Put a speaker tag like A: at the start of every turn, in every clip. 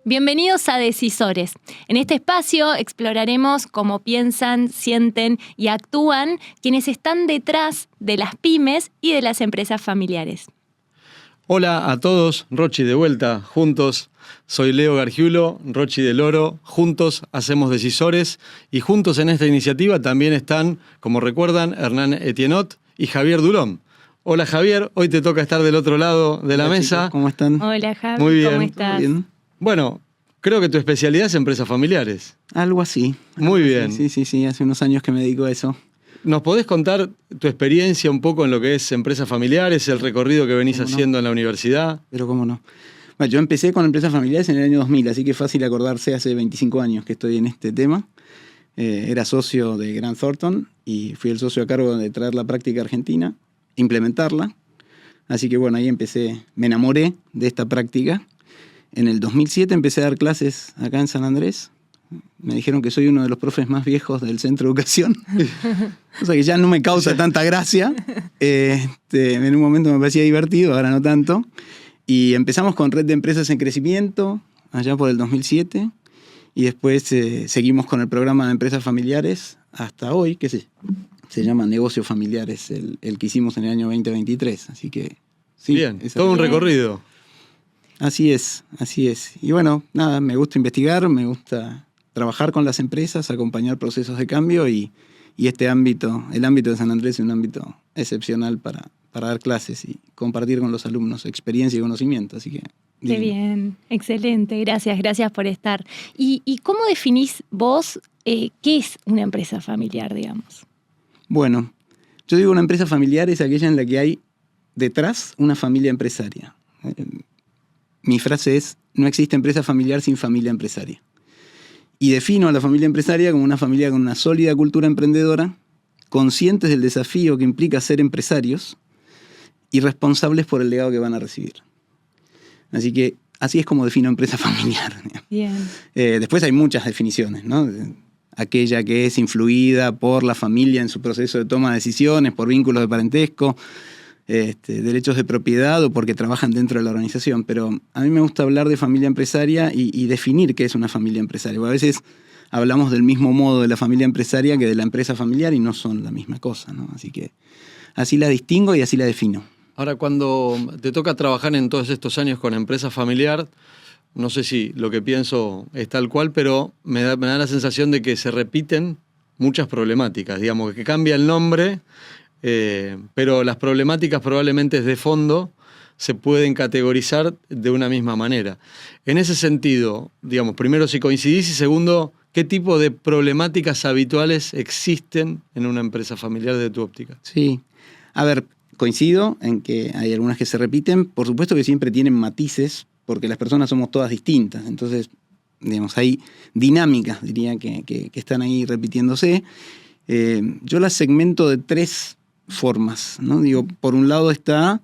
A: Bienvenidos a Decisores. En este espacio exploraremos cómo piensan, sienten y actúan quienes están detrás de las pymes y de las empresas familiares.
B: Hola a todos, Rochi de vuelta, juntos. Soy Leo Gargiulo, Rochi del Oro, juntos hacemos Decisores y juntos en esta iniciativa también están, como recuerdan, Hernán Etienot y Javier Dulón. Hola Javier, hoy te toca estar del otro lado de la mesa.
C: Chicos, ¿cómo están?
A: Hola Javi,
B: Muy bien.
A: ¿cómo estás?
C: Bien.
B: Bueno, creo que tu especialidad es empresas familiares.
C: Algo así.
B: Muy bien.
C: Sí, hace unos años que me dedico a eso.
B: ¿Nos podés contar tu experiencia un poco en lo que es empresas familiares, el recorrido que venís haciendo en la universidad?
C: Pero cómo no. Bueno, yo empecé con empresas familiares en el año 2000, así que es fácil acordarse, hace 25 años que estoy en este tema. Era socio de Grant Thornton y fui el socio a cargo de traer la práctica argentina, implementarla. Así que bueno, ahí empecé, me enamoré de esta práctica. En el 2007 empecé a dar clases acá en San Andrés. Me dijeron que soy uno de los profes más viejos del centro de educación. O sea que ya no me causa tanta gracia. En un momento me parecía divertido, ahora no tanto. Y empezamos con Red de Empresas en Crecimiento, allá por el 2007. Y después seguimos con el programa de empresas familiares hasta hoy, que se llama Negocios Familiares, el que hicimos en el año 2023. Así que sí.
B: Bien, todo un recorrido.
C: Así es. Y bueno, nada, me gusta investigar, me gusta trabajar con las empresas, acompañar procesos de cambio y este ámbito, el ámbito de San Andrés es un ámbito excepcional para dar clases y compartir con los alumnos experiencia y conocimiento. Así que
A: Qué bien, excelente, gracias por estar. ¿Y cómo definís vos qué es una empresa familiar, digamos?
C: Bueno, yo digo una empresa familiar es aquella en la que hay detrás una familia empresaria. Mi frase es, no existe empresa familiar sin familia empresaria. Y defino a la familia empresaria como una familia con una sólida cultura emprendedora, conscientes del desafío que implica ser empresarios y responsables por el legado que van a recibir. Así que así es como defino empresa familiar.
A: Bien.
C: Después hay muchas definiciones, ¿no? Aquella que es influida por la familia en su proceso de toma de decisiones, por vínculos de parentesco, derechos de propiedad o porque trabajan dentro de la organización. Pero a mí me gusta hablar de familia empresaria y definir qué es una familia empresaria. Porque a veces hablamos del mismo modo de la familia empresaria que de la empresa familiar y no son la misma cosa, ¿no? Así que así la distingo y así la defino.
B: Ahora, cuando te toca trabajar en todos estos años con empresa familiar, no sé si lo que pienso es tal cual, pero me da la sensación de que se repiten muchas problemáticas, digamos, que cambia el nombre, pero las problemáticas probablemente de fondo se pueden categorizar de una misma manera. En ese sentido, digamos, primero si coincidís y segundo, ¿qué tipo de problemáticas habituales existen en una empresa familiar desde tu óptica?
C: Sí, a ver, coincido en que hay algunas que se repiten, por supuesto que siempre tienen matices, porque las personas somos todas distintas, entonces, digamos, hay dinámicas, diría, que están ahí repitiéndose. Yo las segmento de tres formas, ¿no? Digo, por un lado está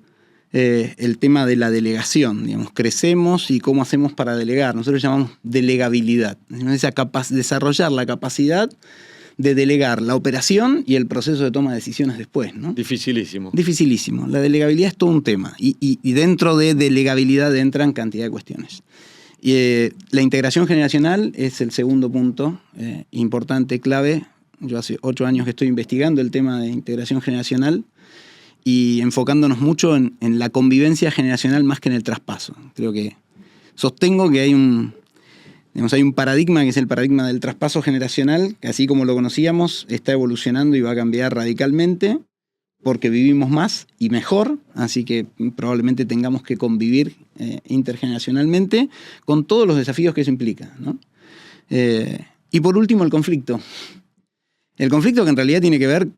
C: el tema de la delegación, digamos, crecemos y cómo hacemos para delegar. Nosotros llamamos delegabilidad, desarrollar la capacidad de delegar la operación y el proceso de toma de decisiones después, ¿no?
B: Dificilísimo.
C: Dificilísimo. La delegabilidad es todo un tema y dentro de delegabilidad entran cantidad de cuestiones. La integración generacional es el segundo punto importante, clave. Yo hace 8 años que estoy investigando el tema de integración generacional y enfocándonos mucho en la convivencia generacional más que en el traspaso. Creo que sostengo que hay un paradigma que es el paradigma del traspaso generacional, que así como lo conocíamos, está evolucionando y va a cambiar radicalmente porque vivimos más y mejor, así que probablemente tengamos que convivir intergeneracionalmente con todos los desafíos que eso implica, ¿no? Y por último, el conflicto. El conflicto que en realidad tiene que ver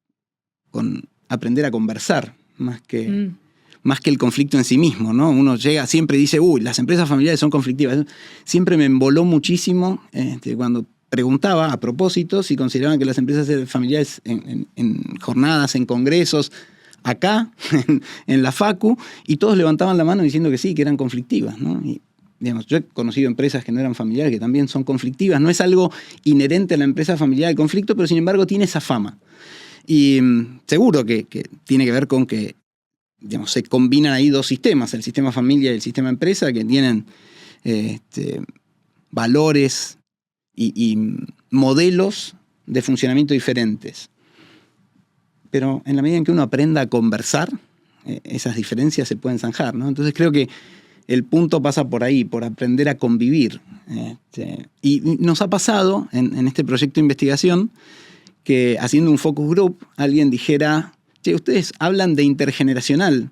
C: con aprender a conversar, más que el conflicto en sí mismo, ¿no? Uno llega, siempre dice, las empresas familiares son conflictivas. Siempre me emboló muchísimo cuando preguntaba a propósito si consideraban que las empresas familiares en jornadas, en congresos, acá, en la Facu, y todos levantaban la mano diciendo que sí, que eran conflictivas, ¿no? Y, digamos, yo he conocido empresas que no eran familiares que también son conflictivas. No es algo inherente a la empresa familiar el conflicto, pero sin embargo tiene esa fama. Y seguro que tiene que ver con que, digamos, se combinan ahí dos sistemas, el sistema familia y el sistema empresa, que tienen valores y modelos de funcionamiento diferentes. Pero en la medida en que uno aprenda a conversar, esas diferencias se pueden zanjar, ¿no? Entonces creo que el punto pasa por ahí, por aprender a convivir. Y nos ha pasado en este proyecto de investigación que haciendo un focus group alguien dijera, che, ustedes hablan de intergeneracional,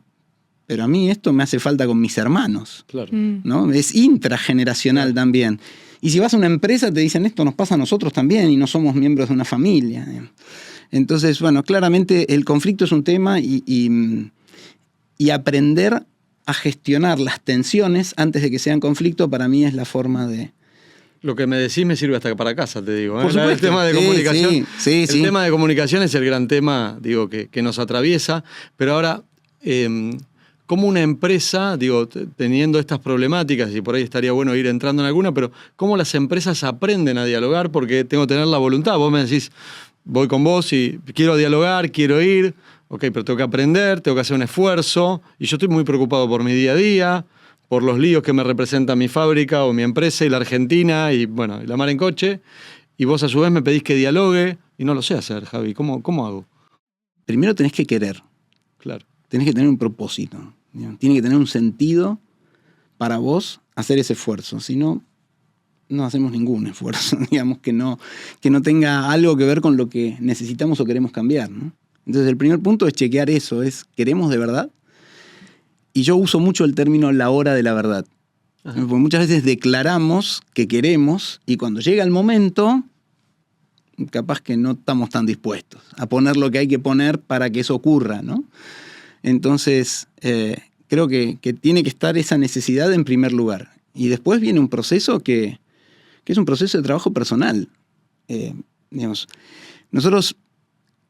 C: pero a mí esto me hace falta con mis hermanos.
B: Claro.
C: ¿No? Es intrageneracional también. Y si vas a una empresa te dicen esto nos pasa a nosotros también y no somos miembros de una familia. Entonces, bueno, claramente el conflicto es un tema y aprender a gestionar las tensiones antes de que sean conflicto para mí es la forma de...
B: Lo que me decís me sirve hasta para casa, te digo.
C: Por supuesto.
B: El tema de comunicación.
C: Sí.
B: El tema de comunicación es el gran tema, digo, que nos atraviesa. Pero ahora, como una empresa, digo, teniendo estas problemáticas, y por ahí estaría bueno ir entrando en alguna, pero ¿cómo las empresas aprenden a dialogar? Porque tengo que tener la voluntad. Vos me decís, voy con vos y quiero dialogar, quiero ir. Ok, pero tengo que aprender, tengo que hacer un esfuerzo. Y yo estoy muy preocupado por mi día a día, por los líos que me representa mi fábrica o mi empresa y la Argentina y, bueno, y la mar en coche. Y vos a su vez me pedís que dialogue y no lo sé hacer, Javi. ¿Cómo hago?
C: Primero tenés que querer.
B: Claro.
C: Tenés que tener un propósito. Tiene que tener un sentido para vos hacer ese esfuerzo. Si no, no hacemos ningún esfuerzo, digamos, que no tenga algo que ver con lo que necesitamos o queremos cambiar, ¿no? Entonces el primer punto es chequear eso, es ¿queremos de verdad? Y yo uso mucho el término la hora de la verdad. Porque muchas veces declaramos que queremos y cuando llega el momento, capaz que no estamos tan dispuestos a poner lo que hay que poner para que eso ocurra, ¿no? Entonces, creo que tiene que estar esa necesidad en primer lugar. Y después viene un proceso que es un proceso de trabajo personal. Digamos, nosotros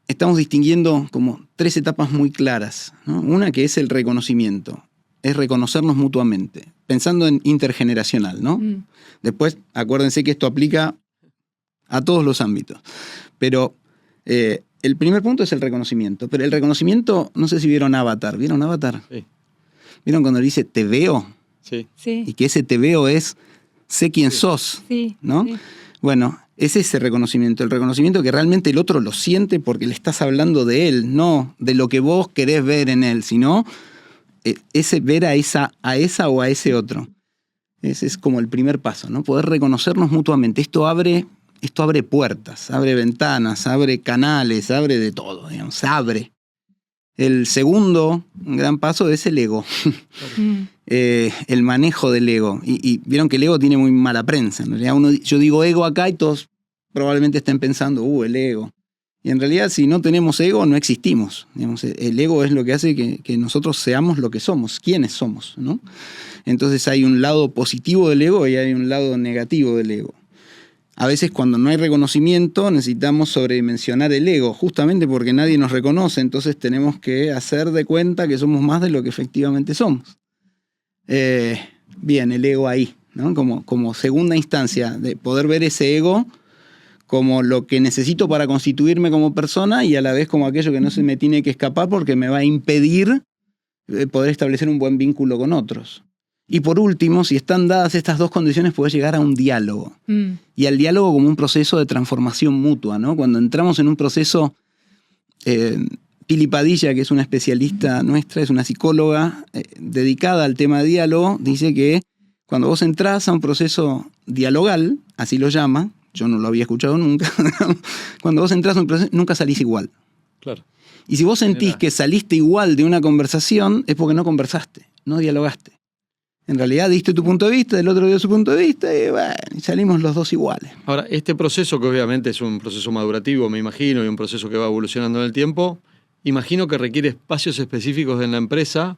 C: estamos distinguiendo como 3 etapas muy claras, ¿no? Una que es el reconocimiento, es reconocernos mutuamente, pensando en intergeneracional, ¿no? Después, acuérdense que esto aplica a todos los ámbitos. Pero el primer punto es el reconocimiento. Pero el reconocimiento, no sé si vieron Avatar. ¿Vieron Avatar?
B: Sí.
C: ¿Vieron cuando dice te veo?
B: Sí.
A: Sí.
C: Y que ese te veo es sé quién sos,
A: Sí.
C: ¿no?
A: Sí.
C: Bueno, es ese reconocimiento, el reconocimiento que realmente el otro lo siente porque le estás hablando de él, no de lo que vos querés ver en él, sino ese ver a esa o a ese otro. Ese es como el primer paso, ¿no? Poder reconocernos mutuamente. Esto abre puertas, abre ventanas, abre canales, abre de todo, digamos, abre. El segundo gran paso es el ego. El manejo del ego. Y vieron que el ego tiene muy mala prensa. En realidad yo digo ego acá y todos probablemente estén pensando, el ego. Y en realidad si no tenemos ego no existimos. Digamos, el ego es lo que hace que nosotros seamos lo que somos, quiénes somos, ¿no? Entonces hay un lado positivo del ego y hay un lado negativo del ego. A veces cuando no hay reconocimiento necesitamos sobredimensionar el ego, justamente porque nadie nos reconoce, entonces tenemos que hacer de cuenta que somos más de lo que efectivamente somos. Bien, el ego ahí, ¿no? Como segunda instancia de poder ver ese ego como lo que necesito para constituirme como persona y a la vez como aquello que no se me tiene que escapar porque me va a impedir poder establecer un buen vínculo con otros. Y por último, si están dadas estas 2 condiciones, puedes llegar a un diálogo. Y al diálogo como un proceso de transformación mutua, ¿no? Cuando entramos en un proceso, Pili Padilla, que es una especialista nuestra, es una psicóloga dedicada al tema de diálogo, dice que cuando vos entrás a un proceso dialogal, así lo llama, yo no lo había escuchado nunca, cuando vos entrás a un proceso, nunca salís igual.
B: Claro.
C: Y si vos sentís que saliste igual de una conversación, es porque no conversaste, no dialogaste. En realidad diste tu punto de vista, el otro dio su punto de vista y bueno, salimos los dos iguales.
B: Ahora, este proceso que obviamente es un proceso madurativo, me imagino, y un proceso que va evolucionando en el tiempo, imagino que requiere espacios específicos en la empresa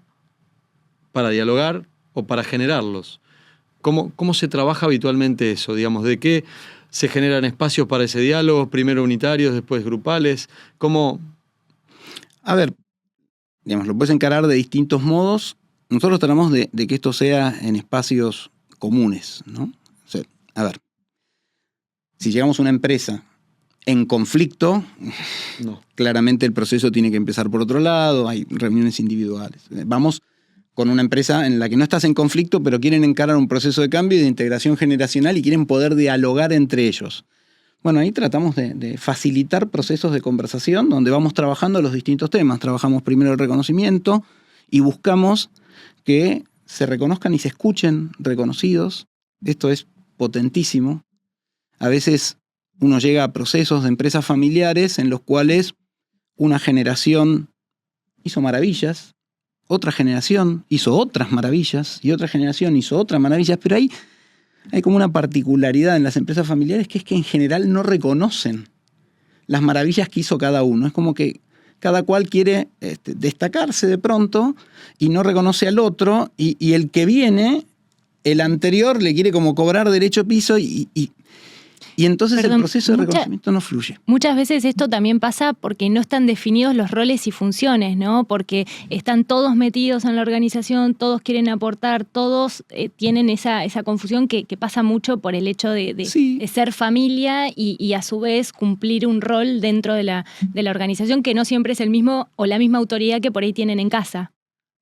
B: para dialogar o para generarlos. ¿Cómo se trabaja habitualmente eso? Digamos, ¿de qué se generan espacios para ese diálogo? Primero unitarios, después grupales. ¿Cómo?
C: A ver, digamos, lo puedes encarar de distintos modos. Nosotros tratamos de que esto sea en espacios comunes, ¿no? O sea, a ver, si llegamos a una empresa en conflicto, claramente el proceso tiene que empezar por otro lado, hay reuniones individuales. Vamos con una empresa en la que no estás en conflicto, pero quieren encarar un proceso de cambio y de integración generacional y quieren poder dialogar entre ellos. Bueno, ahí tratamos de facilitar procesos de conversación donde vamos trabajando los distintos temas. Trabajamos primero el reconocimiento y buscamos que se reconozcan y se escuchen reconocidos. Esto es potentísimo. A veces uno llega a procesos de empresas familiares en los cuales una generación hizo maravillas, otra generación hizo otras maravillas y otra generación hizo otras maravillas, pero hay como una particularidad en las empresas familiares que es que en general no reconocen las maravillas que hizo cada uno. Es como que cada cual quiere destacarse de pronto y no reconoce al otro y el que viene, el anterior, le quiere como cobrar derecho piso y entonces el proceso de reconocimiento no fluye.
A: Muchas veces esto también pasa porque no están definidos los roles y funciones, ¿no? Porque están todos metidos en la organización, todos quieren aportar, todos tienen esa confusión que pasa mucho por el hecho de ser familia y a su vez cumplir un rol dentro de la organización que no siempre es el mismo o la misma autoridad que por ahí tienen en casa.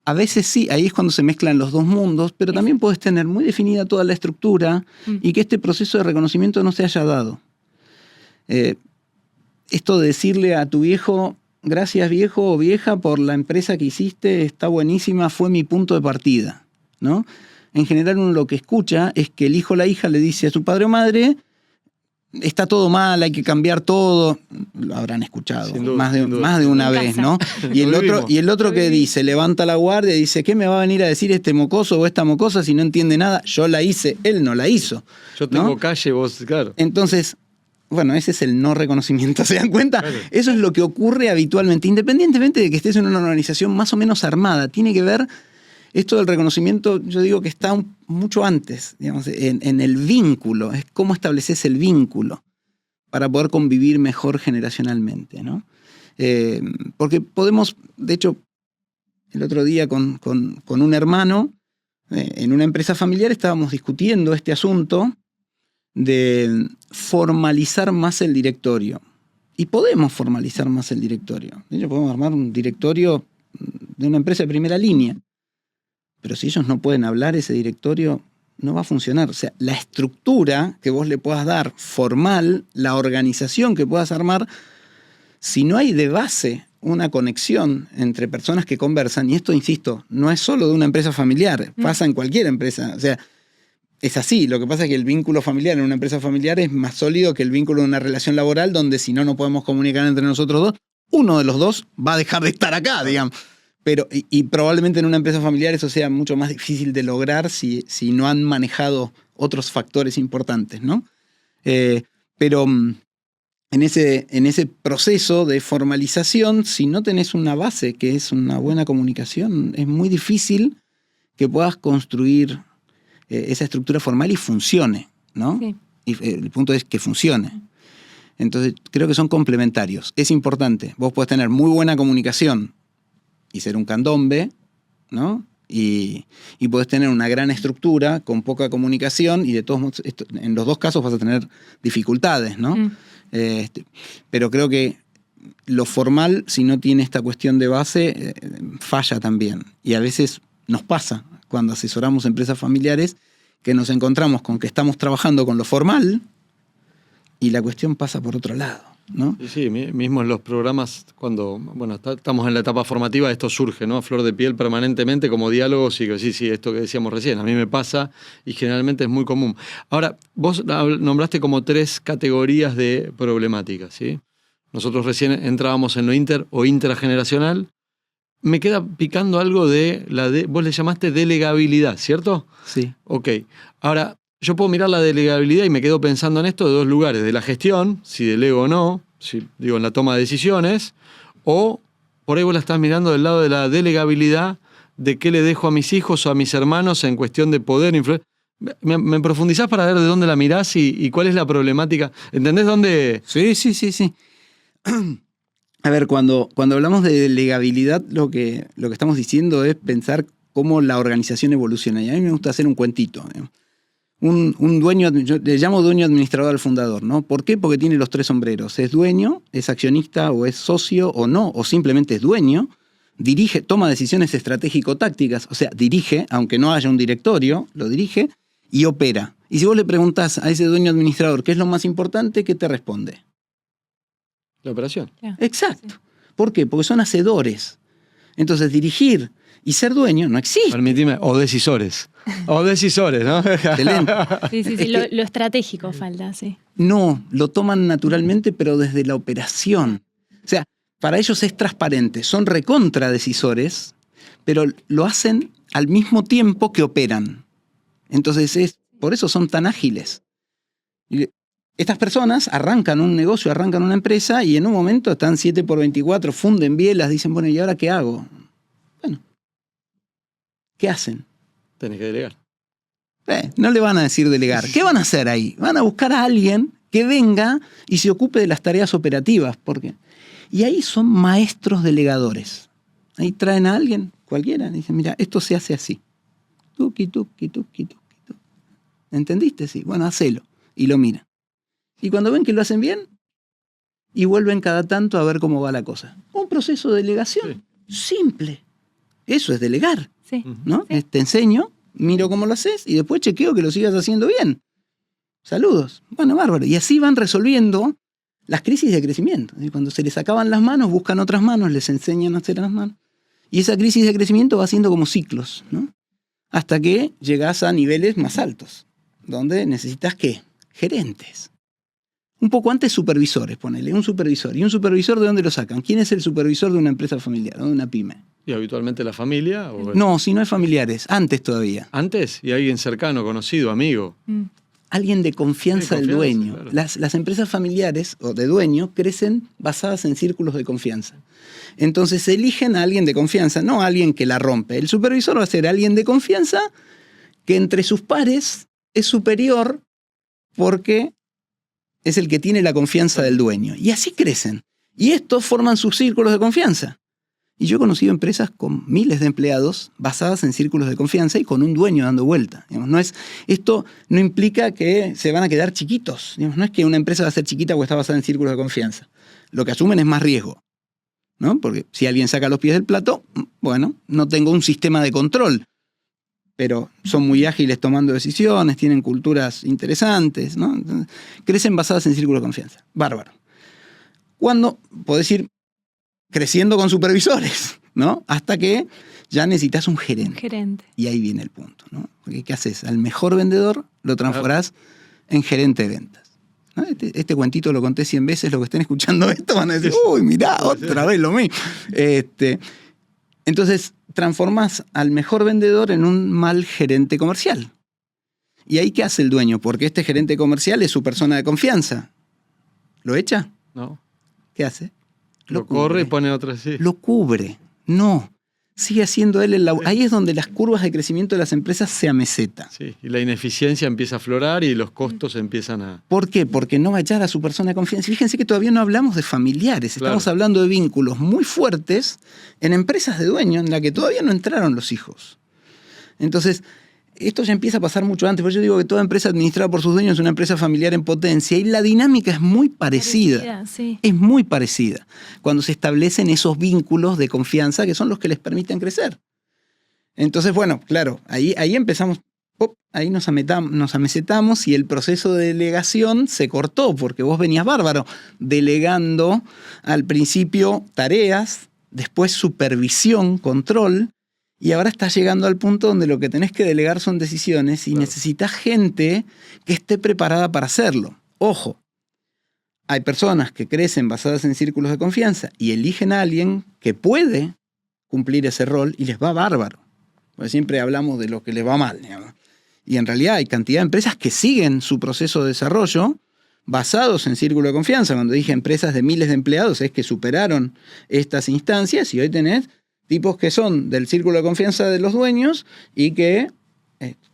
C: A veces sí, ahí es cuando se mezclan los dos mundos, pero también puedes tener muy definida toda la estructura y que este proceso de reconocimiento no se haya dado. Esto de decirle a tu viejo, gracias viejo o vieja por la empresa que hiciste, está buenísima, fue mi punto de partida, ¿no? En general uno lo que escucha es que el hijo o la hija le dice a su padre o madre, está todo mal, hay que cambiar todo. Lo habrán escuchado más de una vez, ¿no? Y el otro que dice, levanta la guardia y dice, ¿qué me va a venir a decir este mocoso o esta mocosa si no entiende nada? Yo la hice, él no la hizo.
B: Yo tengo calle, vos, claro.
C: Entonces, bueno, ese es el no reconocimiento, ¿se dan cuenta? Claro. Eso es lo que ocurre habitualmente, independientemente de que estés en una organización más o menos armada. Tiene que ver, esto del reconocimiento, yo digo que está mucho antes, digamos, en el vínculo, es cómo estableces el vínculo para poder convivir mejor generacionalmente, ¿no? Porque podemos, de hecho, el otro día con un hermano, en una empresa familiar estábamos discutiendo este asunto de formalizar más el directorio. Y podemos formalizar más el directorio. De hecho, podemos armar un directorio de una empresa de primera línea. Pero si ellos no pueden hablar, ese directorio no va a funcionar. O sea, la estructura que vos le puedas dar formal, la organización que puedas armar, si no hay de base una conexión entre personas que conversan, y esto, insisto, no es solo de una empresa familiar, pasa en cualquier empresa. O sea, es así. Lo que pasa es que el vínculo familiar en una empresa familiar es más sólido que el vínculo de una relación laboral, donde si no podemos comunicar entre nosotros dos, uno de los dos va a dejar de estar acá, digamos. Pero, y probablemente en una empresa familiar eso sea mucho más difícil de lograr si no han manejado otros factores importantes, ¿no? Pero en ese proceso de formalización, si no tenés una base que es una buena comunicación, es muy difícil que puedas construir esa estructura formal y funcione, ¿no? Sí. Y el punto es que funcione. Entonces, creo que son complementarios. Es importante. Vos podés tener muy buena comunicación y ser un candombe, ¿no? Y podés tener una gran estructura con poca comunicación y de todos modos, en los dos casos vas a tener dificultades, ¿no? Pero creo que lo formal, si no tiene esta cuestión de base, falla también. Y a veces nos pasa cuando asesoramos empresas familiares que nos encontramos con que estamos trabajando con lo formal y la cuestión pasa por otro lado, ¿no?
B: Sí, mismo en los programas, cuando estamos en la etapa formativa, esto surge, ¿no? A flor de piel permanentemente como diálogos y sí, esto que decíamos recién, a mí me pasa y generalmente es muy común. Ahora, vos nombraste como 3 categorías de problemáticas, ¿sí? Nosotros recién entrábamos en lo inter o intrageneracional. Me queda picando algo vos le llamaste delegabilidad, ¿cierto?
C: Sí.
B: Ok. Ahora, yo puedo mirar la delegabilidad y me quedo pensando en esto de 2 lugares. De la gestión, si delego o no, en la toma de decisiones, o por ahí vos la estás mirando del lado de la delegabilidad, de qué le dejo a mis hijos o a mis hermanos en cuestión de poder influir. ¿Me profundizás para ver de dónde la mirás y cuál es la problemática? ¿Entendés dónde?
C: Sí. A ver, cuando hablamos de delegabilidad, lo que estamos diciendo es pensar cómo la organización evoluciona. Y a mí me gusta hacer un cuentito. Un dueño, yo le llamo dueño administrador al fundador, ¿no? ¿Por qué? Porque tiene los 3 sombreros. Es dueño, es accionista o es socio o no, o simplemente es dueño dirige, toma decisiones estratégico-tácticas, o sea, dirige, aunque no haya un directorio, lo dirige y opera. Y si vos le preguntás a ese dueño administrador qué es lo más importante, ¿qué te responde?
B: La operación.
A: Claro.
C: Exacto.
A: Sí.
C: ¿Por qué? Porque son hacedores. Entonces, dirigir y ser dueño no existe.
B: Permitime, o decisores. O decisores, ¿no?
C: Excelente.
A: Sí, sí,
C: Es
A: sí.
C: que-
A: Lo estratégico falta, sí.
C: No, lo toman naturalmente, pero desde la operación. O sea, para ellos es transparente. Son recontradecisores, pero lo hacen al mismo tiempo que operan. Entonces, por eso son tan ágiles. Y estas personas arrancan un negocio, arrancan una empresa y en un momento están 7x24, funden bielas, dicen, bueno, ¿y ahora qué hago? Bueno, ¿qué hacen?
B: Tenés que delegar.
C: No le van a decir delegar. ¿Qué van a hacer ahí? Van a buscar a alguien que venga y se ocupe de las tareas operativas. Y ahí son maestros delegadores. Ahí traen a alguien, cualquiera, y dicen, mira, esto se hace así. Tuki, tuki, tuki, tuki, tuki. ¿Entendiste? Sí. Bueno, hacelo. Y lo miran. Y cuando ven que lo hacen bien, y vuelven cada tanto a ver cómo va la cosa. Un proceso de delegación simple. Eso es delegar,
A: Sí.
C: ¿no?
A: Sí.
C: Te enseño, miro cómo lo haces y después chequeo que lo sigas haciendo bien. Saludos. Bueno, bárbaro. Y así van resolviendo las crisis de crecimiento. Y cuando se les acaban las manos, buscan otras manos, les enseñan a hacer las manos. Y esa crisis de crecimiento va haciendo como ciclos, ¿no? Hasta que llegas a niveles más altos, donde necesitas, ¿qué? Gerentes. Un poco antes supervisores, ponele, un supervisor. ¿Y un supervisor de dónde lo sacan? ¿Quién es el supervisor de una empresa familiar, de una pyme?
B: ¿Y habitualmente la familia? O...
C: No, si no es familiares, antes todavía.
B: ¿Antes? ¿Y alguien cercano, conocido, amigo?
A: Mm.
C: Alguien de confianza del dueño.
B: Claro.
C: Las empresas familiares o de dueño crecen basadas en círculos de confianza. Entonces eligen a alguien de confianza, no a alguien que la rompe. El supervisor va a ser alguien de confianza que entre sus pares es superior porque es el que tiene la confianza del dueño. Y así crecen. Y estos forman sus círculos de confianza. Y yo he conocido empresas con miles de empleados basadas en círculos de confianza y con un dueño dando vuelta. Digamos, esto no implica que se van a quedar chiquitos. Digamos, no es que una empresa va a ser chiquita porque está basada en círculos de confianza. Lo que asumen es más riesgo, ¿no? Porque si alguien saca los pies del plato, bueno, no tengo un sistema de control. Pero son muy ágiles tomando decisiones, tienen culturas interesantes, ¿no? Entonces, crecen basadas en círculos de confianza. Bárbaro. Cuando, podés ir creciendo con supervisores, ¿no? Hasta que ya necesitas un gerente.
A: Gerente.
C: Y ahí viene el punto, ¿no? Porque ¿qué haces? Al mejor vendedor lo transformás en gerente de ventas. ¿No? Este cuentito lo conté 100 veces, los que estén escuchando esto van a decir, uy, mirá, otra vez lo mismo. Entonces, transformás al mejor vendedor en un mal gerente comercial. ¿Y ahí qué hace el dueño? Porque este gerente comercial es su persona de confianza. ¿Lo echa?
B: ¿No?
C: ¿Qué hace?
B: Lo corre y pone otra así.
C: Lo cubre. No. Sigue haciendo él el laburo. Ahí es donde las curvas de crecimiento de las empresas se amesetan.
B: Sí, y la ineficiencia empieza a aflorar y los costos empiezan a...
C: ¿Por qué? Porque no va a echar a su persona de confianza. Fíjense que todavía no hablamos de familiares. Estamos
B: Claro.
C: hablando de vínculos muy fuertes en empresas de dueño en la que todavía no entraron los hijos. Entonces, esto ya empieza a pasar mucho antes. Por eso yo digo que toda empresa administrada por sus dueños es una empresa familiar en potencia y la dinámica es muy parecida.
A: Sí.
C: Es muy parecida cuando se establecen esos vínculos de confianza que son los que les permiten crecer. Entonces, bueno, claro, ahí empezamos, ahí nos amesetamos y el proceso de delegación se cortó porque vos venías bárbaro, delegando al principio tareas, después supervisión, control, y ahora estás llegando al punto donde lo que tenés que delegar son decisiones y necesitas gente que esté preparada para hacerlo. Ojo. Hay personas que crecen basadas en círculos de confianza y eligen a alguien que puede cumplir ese rol y les va bárbaro. Porque siempre hablamos de lo que les va mal, digamos. Y en realidad hay cantidad de empresas que siguen su proceso de desarrollo basados en círculo de confianza. Cuando dije empresas de miles de empleados es que superaron estas instancias y hoy tenés tipos que son del círculo de confianza de los dueños y que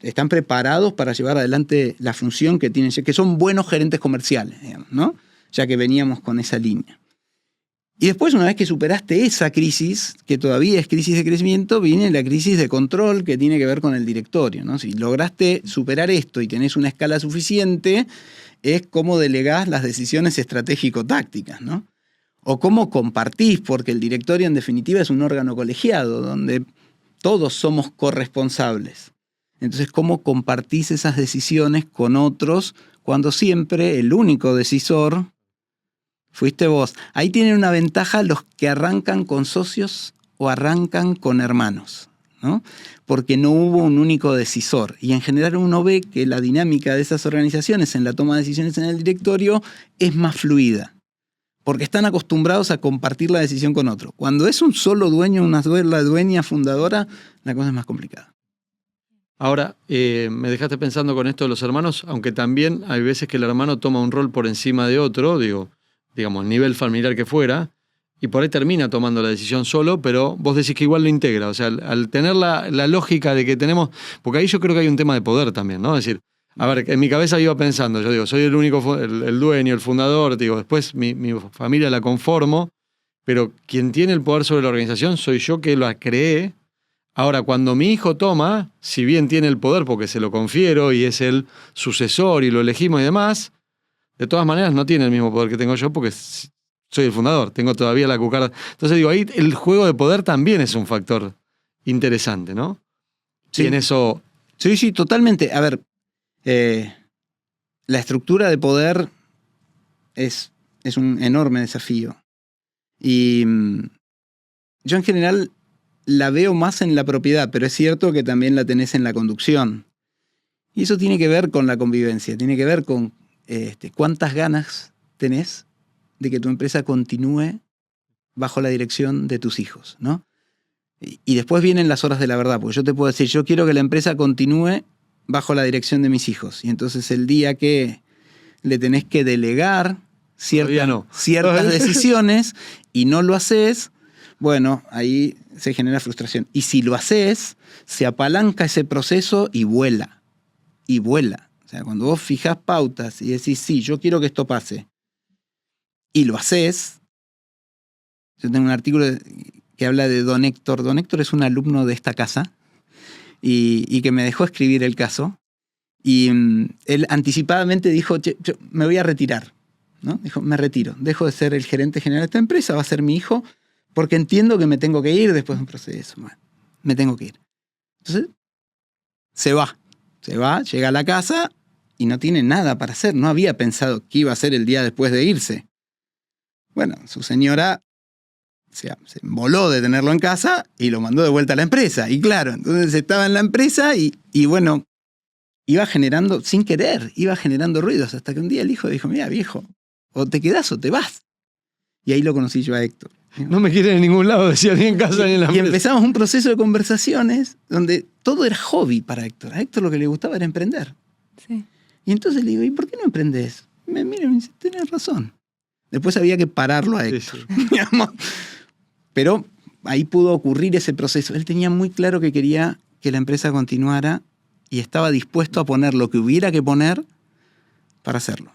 C: están preparados para llevar adelante la función que tienen, que son buenos gerentes comerciales, digamos, ¿no? Ya que veníamos con esa línea. Y después, una vez que superaste esa crisis, que todavía es crisis de crecimiento, viene la crisis de control que tiene que ver con el directorio, ¿no? Si lograste superar esto y tenés una escala suficiente, es cómo delegás las decisiones estratégico-tácticas, ¿no? O cómo compartís, porque el directorio en definitiva es un órgano colegiado donde todos somos corresponsables. Entonces, ¿cómo compartís esas decisiones con otros cuando siempre el único decisor fuiste vos? Ahí tienen una ventaja los que arrancan con socios o arrancan con hermanos, ¿no? Porque no hubo un único decisor. Y en general uno ve que la dinámica de esas organizaciones en la toma de decisiones en el directorio es más fluida, porque están acostumbrados a compartir la decisión con otro. Cuando es un solo dueño, una sola dueña fundadora, la cosa es más complicada.
B: Ahora, me dejaste pensando con esto de los hermanos, aunque también hay veces que el hermano toma un rol por encima de otro, digamos, nivel familiar que fuera, y por ahí termina tomando la decisión solo, pero vos decís que igual lo integra. O sea, al tener la lógica de que tenemos... Porque ahí yo creo que hay un tema de poder también, ¿no? Es decir, a ver, en mi cabeza iba pensando, yo digo, soy el único, el dueño, el fundador, digo, después mi familia la conformo, pero quien tiene el poder sobre la organización soy yo que la creé. Ahora, cuando mi hijo toma, si bien tiene el poder porque se lo confiero y es el sucesor y lo elegimos y demás, de todas maneras no tiene el mismo poder que tengo yo porque soy el fundador, tengo todavía la cucaracha. Entonces digo, ahí el juego de poder también es un factor interesante, ¿no?
C: Sí.
B: Y en eso...
C: Sí, totalmente. A ver, la estructura de poder es un enorme desafío. Y yo en general la veo más en la propiedad, pero es cierto que también la tenés en la conducción. Y eso tiene que ver con la convivencia, tiene que ver con cuántas ganas tenés de que tu empresa continúe bajo la dirección de tus hijos, ¿no? Y después vienen las horas de la verdad, porque yo te puedo decir, yo quiero que la empresa continúe bajo la dirección de mis hijos. Y entonces el día que le tenés que delegar ciertas decisiones y no lo haces, bueno, ahí se genera frustración. Y si lo haces, se apalanca ese proceso y vuela. Y vuela. O sea, cuando vos fijás pautas y decís, sí, yo quiero que esto pase, y lo haces. Yo tengo un artículo que habla de Don Héctor. Don Héctor es un alumno de esta casa y que me dejó escribir el caso. Y él anticipadamente dijo, yo me voy a retirar, ¿no? Dijo, me retiro, dejo de ser el gerente general de esta empresa, va a ser mi hijo, porque entiendo que me tengo que ir después de un proceso. Bueno, me tengo que ir. Entonces, se va, llega a la casa y no tiene nada para hacer. No había pensado qué iba a hacer el día después de irse. Bueno, su señora se voló de tenerlo en casa y lo mandó de vuelta a la empresa. Y claro, entonces estaba en la empresa y bueno, iba generando, sin querer, iba generando ruidos. Hasta que un día el hijo dijo, mira, viejo, o te quedás o te vas. Y ahí lo conocí yo a Héctor.
B: No me quieren en ningún lado, decía, ni en casa ni en la empresa.
C: Y empezamos un proceso de conversaciones donde todo era hobby para Héctor. A Héctor lo que le gustaba era emprender.
A: Sí.
C: Y entonces le digo, ¿y por qué no emprendés? Me mira y me dice, tenés razón. Después había que pararlo a Héctor. Sí. Pero ahí pudo ocurrir ese proceso. Él tenía muy claro que quería que la empresa continuara y estaba dispuesto a poner lo que hubiera que poner para hacerlo.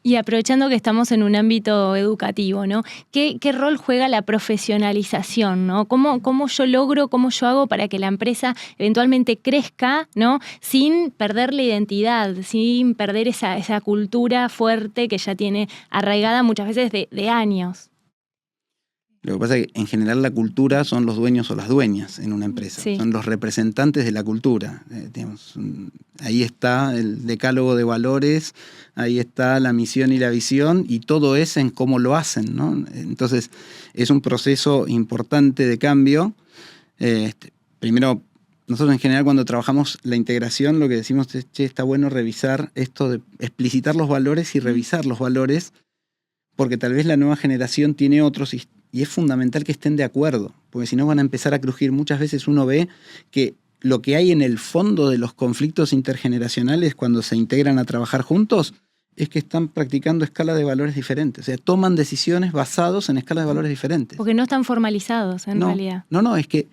A: Y aprovechando que estamos en un ámbito educativo, ¿no? ¿Qué rol juega la profesionalización, ¿no? ¿Cómo yo hago para que la empresa eventualmente crezca, ¿no? Sin perder la identidad, sin perder esa cultura fuerte que ya tiene arraigada muchas veces de años?
C: Lo que pasa es que en general la cultura son los dueños o las dueñas en una empresa. Sí. Son los representantes de la cultura. Ahí está el decálogo de valores, ahí está la misión y la visión, y todo es en cómo lo hacen, ¿no? Entonces es un proceso importante de cambio. Primero, nosotros en general cuando trabajamos la integración lo que decimos es, está bueno revisar esto de explicitar los valores y revisar los valores, porque tal vez la nueva generación tiene otros y es fundamental que estén de acuerdo, porque si no van a empezar a crujir. Muchas veces uno ve que lo que hay en el fondo de los conflictos intergeneracionales cuando se integran a trabajar juntos es que están practicando escalas de valores diferentes. O sea, toman decisiones basados en escalas de valores diferentes.
A: Porque no están formalizados en realidad.
C: No, es que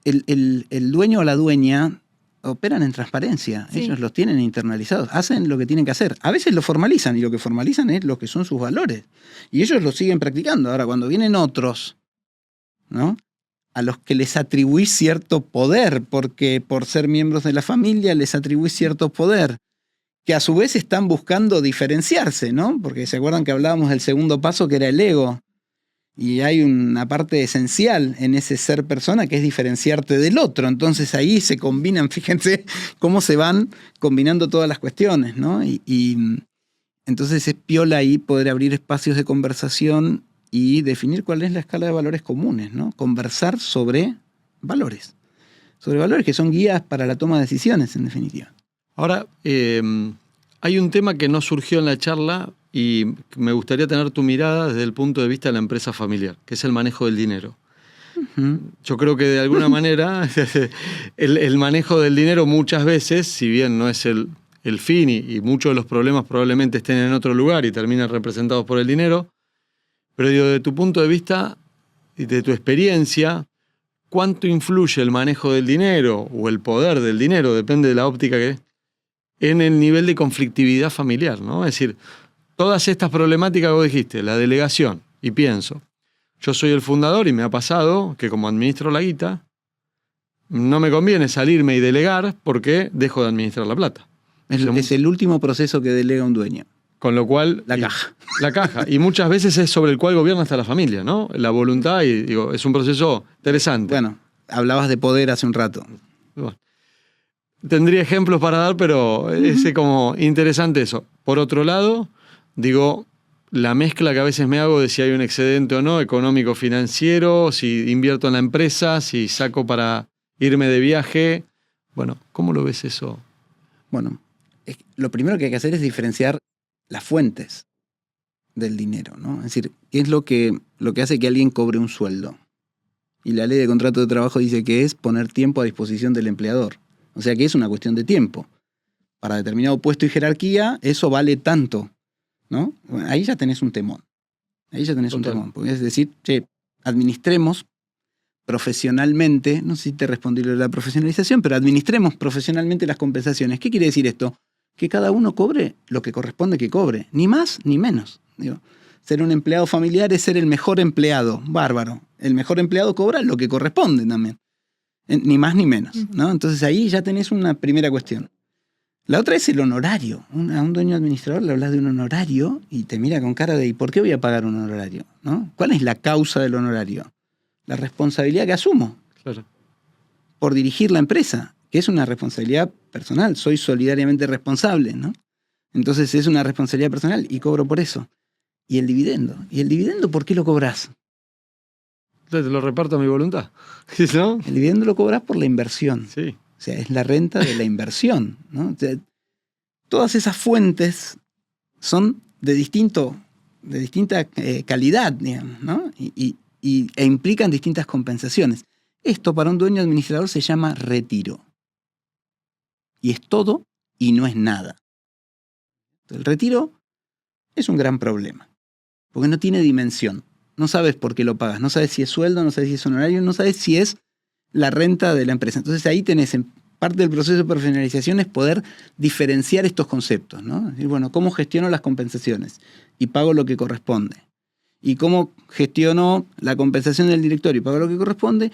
C: el dueño o la dueña operan en transparencia. Sí. Ellos los tienen internalizados, hacen lo que tienen que hacer. A veces lo formalizan y lo que formalizan es lo que son sus valores. Y ellos lo siguen practicando. Ahora, cuando vienen otros, ¿no?, a los que les atribuís cierto poder, porque por ser miembros de la familia les atribuís cierto poder, que a su vez están buscando diferenciarse, ¿no? Porque se acuerdan que hablábamos del segundo paso, que era el ego. Y hay una parte esencial en ese ser persona que es diferenciarte del otro. Entonces ahí se combinan, fíjense cómo se van combinando todas las cuestiones, ¿no? Y entonces es piola ahí poder abrir espacios de conversación y definir cuál es la escala de valores comunes, ¿no? Conversar sobre valores que son guías para la toma de decisiones, en definitiva.
B: Ahora, hay un tema que no surgió en la charla y me gustaría tener tu mirada desde el punto de vista de la empresa familiar, que es el manejo del dinero. Yo creo que de alguna manera el manejo del dinero muchas veces, si bien no es el fin y muchos de los problemas probablemente estén en otro lugar y terminan representados por el dinero, pero digo, de tu punto de vista y de tu experiencia, ¿cuánto influye el manejo del dinero o el poder del dinero, depende de la óptica que en el nivel de conflictividad familiar, ¿no? Es decir, todas estas problemáticas que vos dijiste, la delegación, y pienso, yo soy el fundador y me ha pasado que como administro la guita, no me conviene salirme y delegar porque dejo de administrar la plata.
C: Es el último proceso que delega un dueño.
B: Con lo cual...
C: La caja.
B: La caja. Y muchas veces es sobre el cual gobierna hasta la familia, ¿no? La voluntad, y digo, es un proceso interesante.
C: Bueno, hablabas de poder hace un rato.
B: Bueno, tendría ejemplos para dar, pero es como interesante eso. Por otro lado, digo, la mezcla que a veces me hago de si hay un excedente o no, económico, financiero, si invierto en la empresa, si saco para irme de viaje. Bueno, ¿cómo lo ves eso?
C: Bueno, lo primero que hay que hacer es diferenciar las fuentes del dinero, ¿no? Es decir, ¿qué es lo que hace que alguien cobre un sueldo? Y la ley de contrato de trabajo dice que es poner tiempo a disposición del empleador. O sea que es una cuestión de tiempo. Para determinado puesto y jerarquía, eso vale tanto, ¿no? Bueno, ahí ya tenés un temón. Ahí ya tenés un temón. Porque es decir, che, administremos profesionalmente, no sé si te respondí lo de la profesionalización, pero administremos profesionalmente las compensaciones. ¿Qué quiere decir esto? Que cada uno cobre lo que corresponde que cobre, ni más ni menos. Digo, ser un empleado familiar es ser el mejor empleado, bárbaro. El mejor empleado cobra lo que corresponde también, ni más ni menos, ¿no? Entonces ahí ya tenés una primera cuestión. La otra es el honorario. A un dueño administrador le hablas de un honorario y te mira con cara de ¿y por qué voy a pagar un honorario? ¿No? ¿Cuál es la causa del honorario? La responsabilidad que asumo por dirigir la empresa, que es una responsabilidad personal. Soy solidariamente responsable, ¿no? Entonces es una responsabilidad personal y cobro por eso. ¿Y el dividendo? ¿Y el dividendo por qué lo cobras?
B: Te lo reparto a mi voluntad, ¿no?
C: El dividendo lo cobras por la inversión.
B: Sí.
C: O sea, es la renta de la inversión, ¿no? O sea, todas esas fuentes son de distinta calidad, digamos, ¿no? E implican distintas compensaciones. Esto para un dueño administrador se llama retiro. Y es todo y no es nada. El retiro es un gran problema, porque no tiene dimensión. No sabes por qué lo pagas, no sabes si es sueldo, no sabes si es honorario, no sabes si es la renta de la empresa. Entonces ahí tenés, en parte del proceso de profesionalización es poder diferenciar estos conceptos, ¿no? Es decir, bueno, ¿cómo gestiono las compensaciones? Y pago lo que corresponde. ¿Y cómo gestiono la compensación del directorio? Y pago lo que corresponde.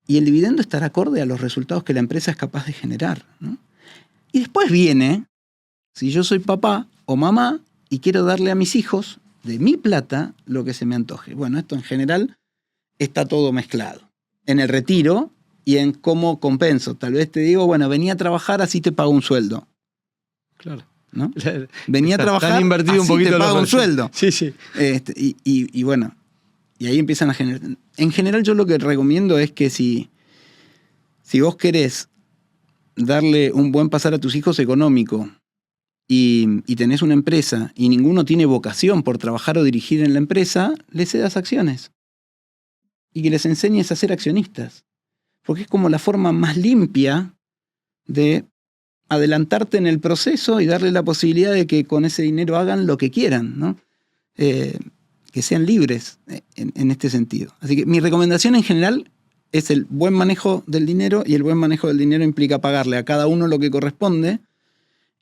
C: Y el dividendo estará acorde a los resultados que la empresa es capaz de generar, ¿no? Y después viene, si yo soy papá o mamá y quiero darle a mis hijos de mi plata lo que se me antoje. Bueno, esto en general está todo mezclado. En el retiro y en cómo compenso. Tal vez te digo, bueno, venía a trabajar, así te pago un sueldo.
B: Claro.
C: ¿No? Venía a trabajar,
B: tan invertido
C: así
B: un poquito
C: te pago un
B: los
C: sueldo.
B: Sí, sí.
C: Y bueno, y ahí empiezan a generar. En general yo lo que recomiendo es que si vos querés darle un buen pasar a tus hijos económico y tenés una empresa y ninguno tiene vocación por trabajar o dirigir en la empresa, les cedas acciones. Y que les enseñes a ser accionistas. Porque es como la forma más limpia de adelantarte en el proceso y darle la posibilidad de que con ese dinero hagan lo que quieran, ¿no? Que sean libres en este sentido. Así que mi recomendación en general es el buen manejo del dinero, y el buen manejo del dinero implica pagarle a cada uno lo que corresponde.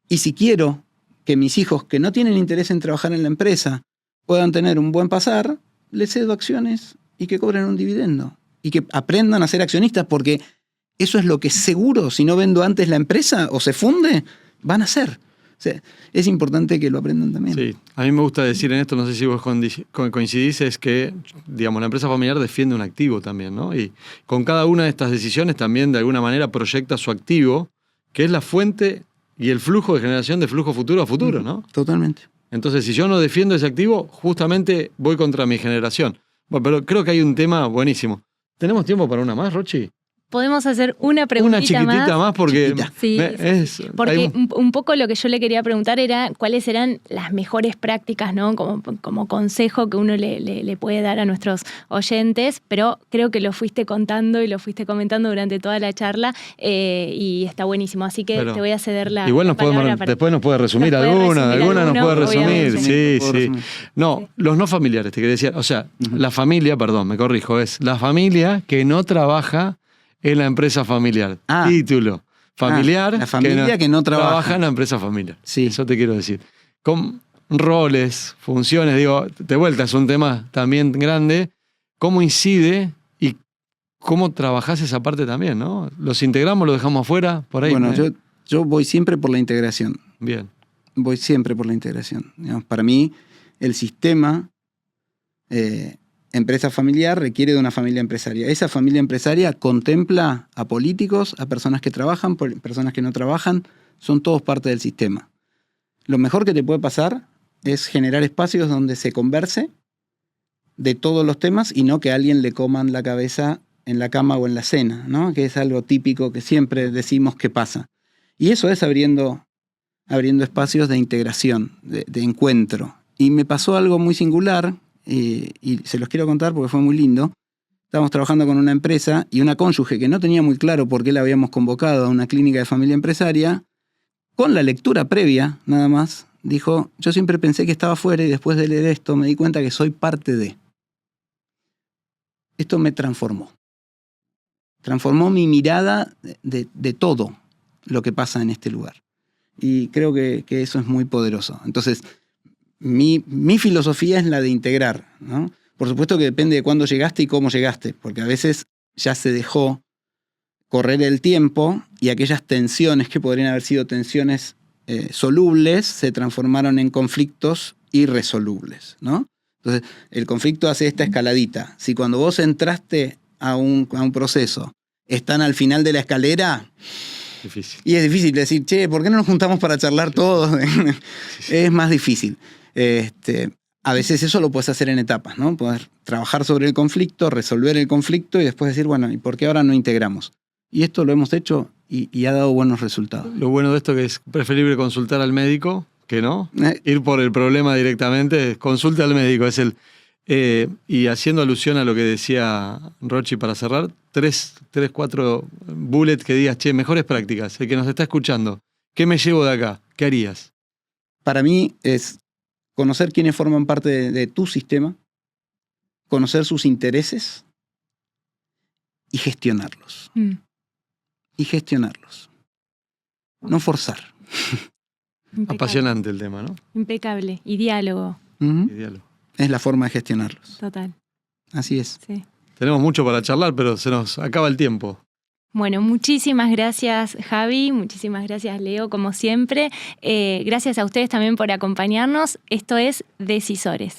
C: Y si quiero que mis hijos que no tienen interés en trabajar en la empresa puedan tener un buen pasar, les cedo acciones y que cobren un dividendo. Y que aprendan a ser accionistas, porque eso es lo que seguro, si no vendo antes la empresa o se funde, van a hacer. O sea, es importante que lo aprendan también.
B: Sí, a mí me gusta decir en esto, no sé si vos coincidís, es que, digamos, la empresa familiar defiende un activo también, ¿no? Y con cada una de estas decisiones también de alguna manera proyecta su activo, que es la fuente y el flujo de generación de flujo futuro a futuro, ¿no?
C: Totalmente.
B: Entonces, si yo no defiendo ese activo, justamente voy contra mi generación. Bueno, pero creo que hay un tema buenísimo. ¿Tenemos tiempo para una más, Rochi?
A: Podemos hacer una preguntita
B: Una chiquitita más porque
A: Sí, porque
B: hay
A: un poco lo que yo le quería preguntar era cuáles eran las mejores prácticas, ¿no? Como consejo que uno le puede dar a nuestros oyentes, pero creo que lo fuiste contando y lo fuiste comentando durante toda la charla y está buenísimo. Así que te voy a ceder la
B: igual
A: palabra
B: después nos puede resumir alguna nos puede resumir. Sí. No, los no familiares, te quería decir. O sea, la familia, perdón, me corrijo, es la familia que no trabaja en la empresa familiar. Título. Familiar.
C: La familia que no trabaja
B: en la empresa familiar.
C: Sí.
B: Eso te quiero decir. Con roles, funciones, digo, de vuelta, es un tema también grande. ¿Cómo incide y cómo trabajás esa parte también, no? ¿Los integramos, los dejamos afuera? Por ahí.
C: Bueno, yo voy siempre por la integración.
B: Bien.
C: Voy siempre por la integración. Digamos, para mí, el sistema empresa familiar requiere de una familia empresaria. Esa familia empresaria contempla a políticos, a personas que trabajan, personas que no trabajan, son todos parte del sistema. Lo mejor que te puede pasar es generar espacios donde se converse de todos los temas y no que a alguien le coman la cabeza en la cama o en la cena, ¿no? Que es algo típico que siempre decimos que pasa. Y eso es abriendo espacios de integración, de encuentro. Y me pasó algo muy singular, y se los quiero contar porque fue muy lindo. Estábamos trabajando con una empresa y una cónyuge que no tenía muy claro por qué la habíamos convocado a una clínica de familia empresaria, con la lectura previa nada más, dijo, yo siempre pensé que estaba fuera y después de leer esto me di cuenta que soy parte de. Esto me transformó. Transformó mi mirada de todo lo que pasa en este lugar. Y creo que eso es muy poderoso. Entonces, mi filosofía es la de integrar, ¿no? Por supuesto que depende de cuándo llegaste y cómo llegaste, porque a veces ya se dejó correr el tiempo y aquellas tensiones que podrían haber sido tensiones solubles se transformaron en conflictos irresolubles, ¿no? Entonces, el conflicto hace esta escaladita. Si cuando vos entraste a un proceso están al final de la escalera...
B: Difícil.
C: Y es difícil decir, che, ¿por qué no nos juntamos para charlar todos? Es más difícil. A veces eso lo puedes hacer en etapas, ¿no? Poder trabajar sobre el conflicto, resolver el conflicto y después decir, bueno, ¿y por qué ahora no integramos? Y esto lo hemos hecho y ha dado buenos resultados.
B: Lo bueno de esto es que es preferible consultar al médico que no. Ir por el problema directamente, consulta al médico. Y haciendo alusión a lo que decía Rochi para cerrar, 4 bullets que digas, che, mejores prácticas, el que nos está escuchando, ¿qué me llevo de acá? ¿Qué harías?
C: Para mí es conocer quiénes forman parte de tu sistema, conocer sus intereses y gestionarlos. Y gestionarlos. No forzar.
A: Impecable.
B: Apasionante el tema, ¿no?
A: Impecable. Y diálogo.
C: Uh-huh.
B: Y diálogo.
C: Es la forma de gestionarlos.
A: Total.
C: Así es.
A: Sí.
B: Tenemos mucho para charlar, pero se nos acaba el tiempo.
A: Bueno, muchísimas gracias Javi, muchísimas gracias Leo, como siempre. Gracias a ustedes también por acompañarnos. Esto es Decisores.